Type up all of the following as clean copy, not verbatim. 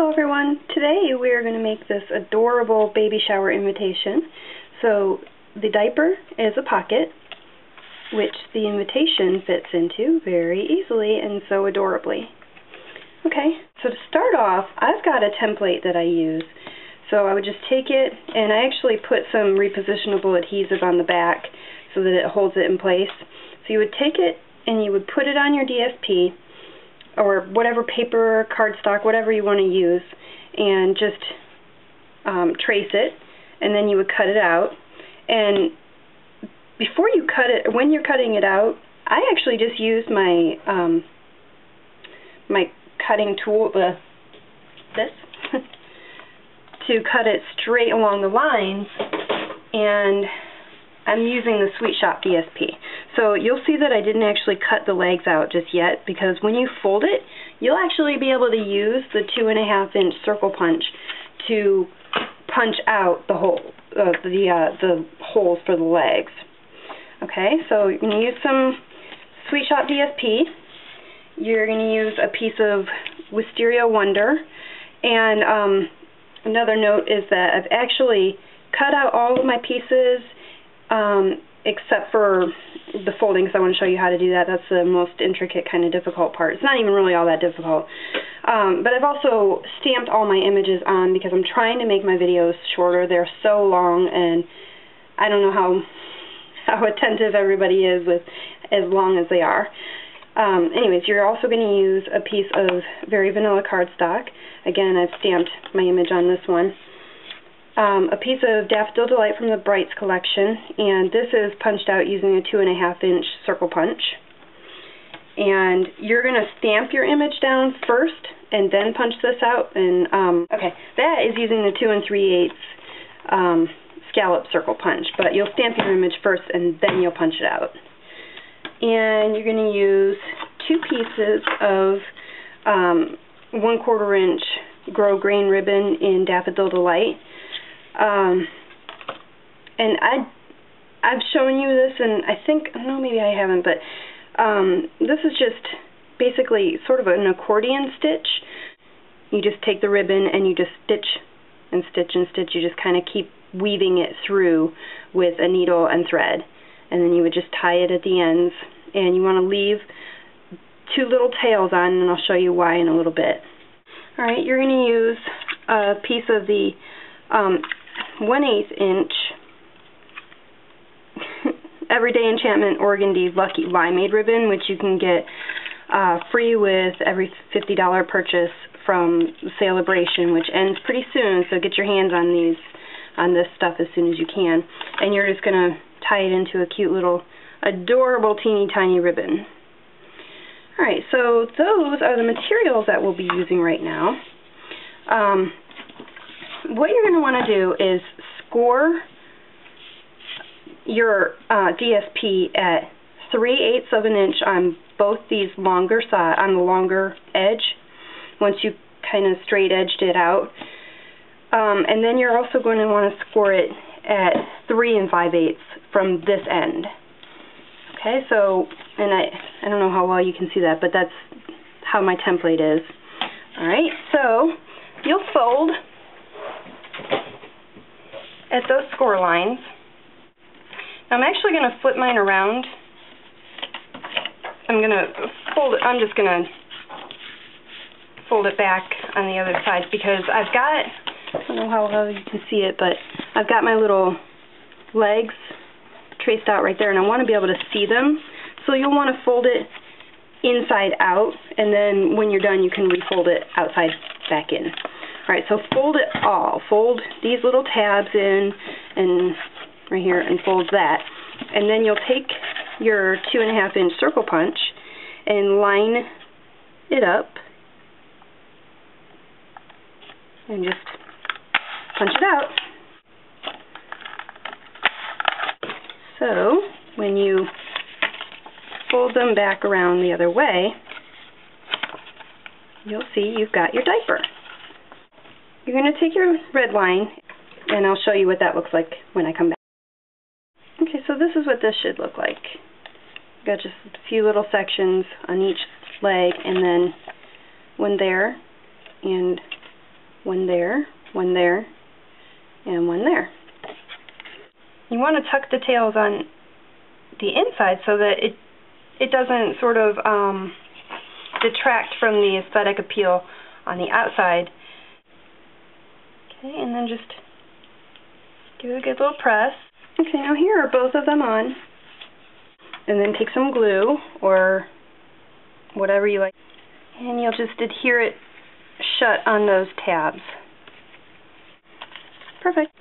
Hello everyone. Today we are going to make this adorable baby shower invitation. So the diaper is a pocket, which the invitation fits into very easily and so adorably. Okay, so to start off, I've got a template that I use. So I would just take it, and I actually put some repositionable adhesive on the back so that it holds it in place. So you would take it and you would put it on your DSP, or whatever paper, cardstock, whatever you want to use, and just trace it, and then you would cut it out. And before you cut it, when you're cutting it out, I actually just used my my cutting tool, this, to cut it straight along the lines, and I'm using the Shop DSP. So you'll see that I didn't actually cut the legs out just yet, because when you fold it, you'll actually be able to use the 2.5 inch circle punch to punch out the hole, the holes for the legs. Okay, so you're going to use some Shop DSP. You're going to use a piece of Wisteria Wonder, and another note is that I've actually cut out all of my pieces except for the folding, because I want to show you how to do that. That's the most intricate, kind of difficult part. It's not even really all that difficult. But I've also stamped all my images on because I'm trying to make my videos shorter. They're so long, and I don't know how attentive everybody is with as long as they are. Anyways, you're also going to use a piece of very vanilla cardstock. Again, I've stamped my image on this one. A piece of Daffodil Delight from the Brights collection, and this is punched out using a 2.5 inch circle punch. And you're going to stamp your image down first and then punch this out. And okay, that is using the 2 3/8 Scallop Circle punch, but you'll stamp your image first and then you'll punch it out. And you're going to use 2 pieces of 1/4 inch Grosgrain ribbon in Daffodil Delight. And I've shown you this, and I think, no, maybe I haven't, but this is just basically sort of an accordion stitch. You just take the ribbon and you just stitch and stitch and stitch. You just kind of keep weaving it through with a needle and thread, and then you would just tie it at the ends, and you want to leave 2 little tails on, and I'll show you why in a little bit. Alright, you're going to use a piece of the 1/8 inch Everyday Enchantment Organdy Lucky Limeade ribbon, which you can get free with every $50 purchase from Celebration, which ends pretty soon, so get your hands on this stuff as soon as you can. And you're just going to tie it into a cute little adorable teeny tiny ribbon. Alright, so those are the materials that we'll be using right now. What you're going to want to do is score your DSP at 3/8 of an inch on both these longer sides, on the longer edge, once you kind of straight edged it out. And then you're also going to want to score it at 3 5/8 from this end. Okay, so, and I don't know how well you can see that, but that's how my template is. Alright, so you'll fold at those score lines. Now I'm actually going to flip mine around. I'm just going to fold it back on the other side, because I've got, I don't know how well you can see it, but I've got my little legs traced out right there, and I want to be able to see them. So you'll want to fold it inside out, and then when you're done you can refold it outside back in. Alright, so fold it all. Fold these little tabs in, and right here, and fold that. And then you'll take your 2.5 inch circle punch and line it up and just punch it out. So when you fold them back around the other way, you'll see you've got your diaper. You're going to take your red line, and I'll show you what that looks like when I come back. Okay, so this is what this should look like. Got just a few little sections on each leg, and then one there, and one there, one there, and one there. You want to tuck the tails on the inside so that it doesn't sort of detract from the aesthetic appeal on the outside. Okay, and then just give it a good little press. Okay, now here are both of them on. And then take some glue or whatever you like, and you'll just adhere it shut on those tabs. Perfect.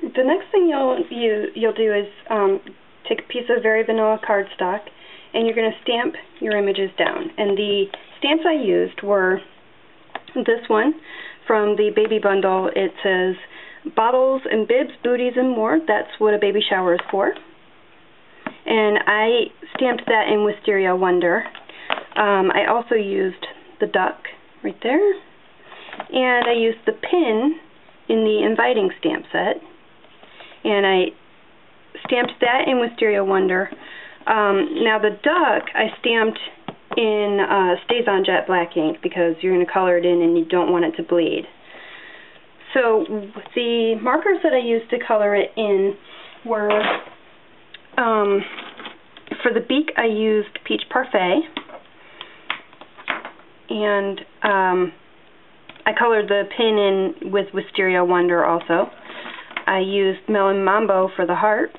The next thing you'll do is take a piece of very vanilla cardstock, and you're going to stamp your images down. And the stamps I used were this one from the baby bundle. It says, "Bottles and bibs, booties, and more. That's what a baby shower is for." And I stamped that in Wisteria Wonder. I also used the duck right there, and I used the pin in the inviting stamp set, and I stamped that in Wisteria Wonder. Now the duck I stamped in StazOn Jet Black ink because you're going to color it in and you don't want it to bleed. So the markers that I used to color it in were, for the beak I used Peach Parfait, and I colored the pin in with Wisteria Wonder also. I used Melon Mambo for the hearts,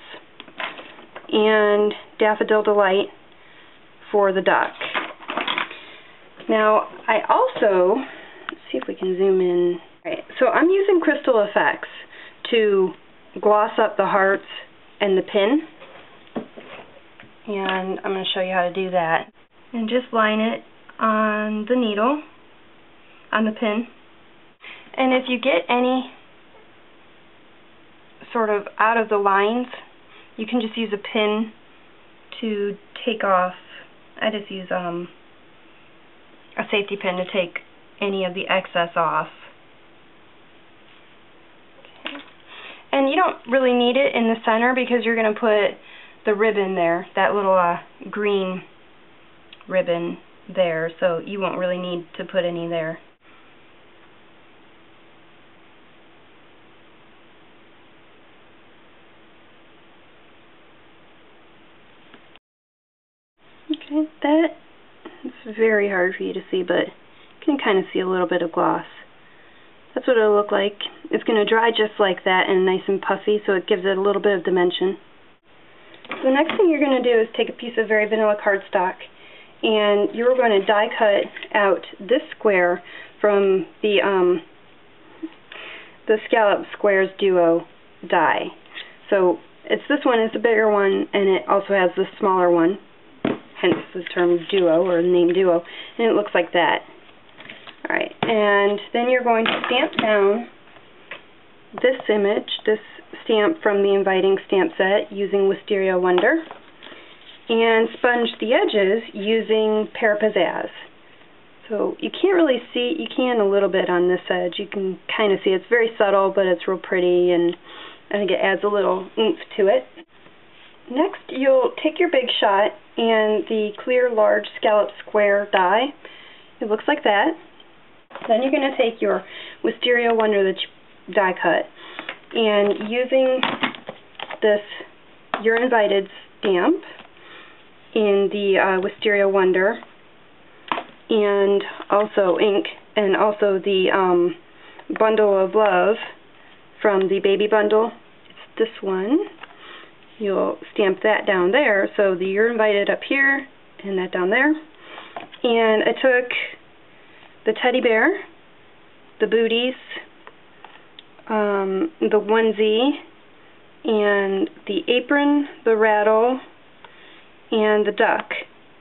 and Daffodil Delight for the duck. Now, I also, let's see if we can zoom in. Right, so I'm using Crystal Effects to gloss up the hearts and the pin, and I'm going to show you how to do that. And just line it on the needle, on the pin. And if you get any sort of out of the lines, you can just use a pin to take off. I just use a safety pin to take any of the excess off. Okay. And you don't really need it in the center because you're going to put the ribbon there, that little green ribbon there, so you won't really need to put any there. Okay, it's very hard for you to see, but you can kind of see a little bit of gloss. That's what it'll look like. It's going to dry just like that and nice and puffy, so it gives it a little bit of dimension. So the next thing you're going to do is take a piece of very vanilla cardstock, and you're going to die cut out this square from the Scallop Squares Duo die. So it's this one is the bigger one, and it also has the smaller one, hence the term duo or the name duo, and it looks like that. Alright, and then you're going to stamp down this image, this stamp from the inviting stamp set using Wisteria Wonder, and sponge the edges using Pear Pizzazz. So you can't really see, you can a little bit on this edge, you can kind of see it's very subtle, but it's real pretty, and I think it adds a little oomph to it. Next, you'll take your big shot and the clear large scallop square die. It looks like that. Then you're going to take your Wisteria Wonder that you die cut, and using this You're Invited stamp in the Wisteria Wonder, and also ink, and also the Bundle of Love from the baby bundle. It's this one. You'll stamp that down there, so the You're Invited up here, and that down there. And I took the teddy bear, the booties, the onesie, and the apron, the rattle, and the duck,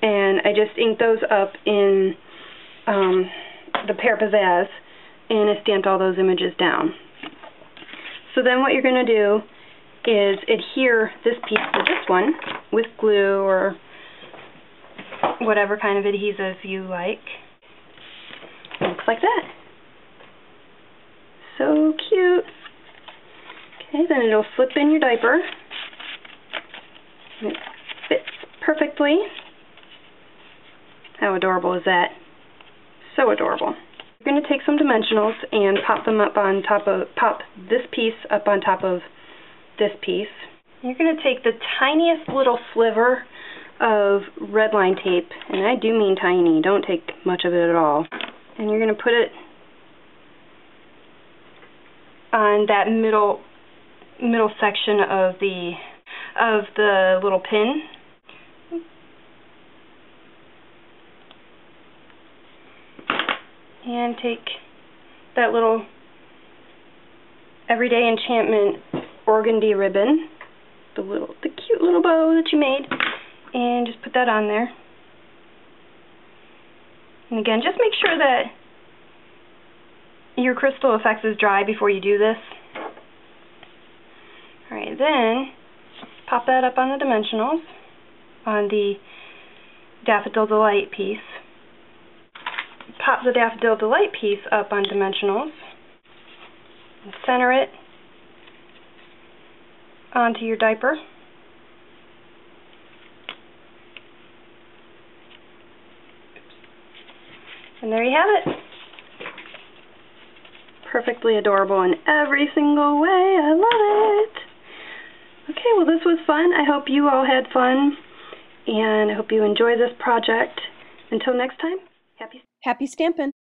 and I just inked those up in the Pear Pizzazz, and I stamped all those images down. So then what you're going to do is adhere this piece to this one with glue or whatever kind of adhesive you like. It looks like that. So cute. Okay, then it'll slip in your diaper. It fits perfectly. How adorable is that? So adorable. You're going to take some dimensionals and pop this piece up on top of this piece. You're going to take the tiniest little sliver of red line tape, and I do mean tiny, don't take much of it at all, and you're going to put it on that middle section of the little pin. And take that little Everyday Enchantment Organdy ribbon, the cute little bow that you made, and just put that on there. And again, just make sure that your crystal effects is dry before you do this. Alright, then pop that up on the dimensionals on the Daffodil Delight piece. Pop the Daffodil Delight piece up on dimensionals and center it onto your diaper. And there you have it. Perfectly adorable in every single way. I love it. Okay, well this was fun. I hope you all had fun, and I hope you enjoy this project. Until next time, happy Happy stampin'!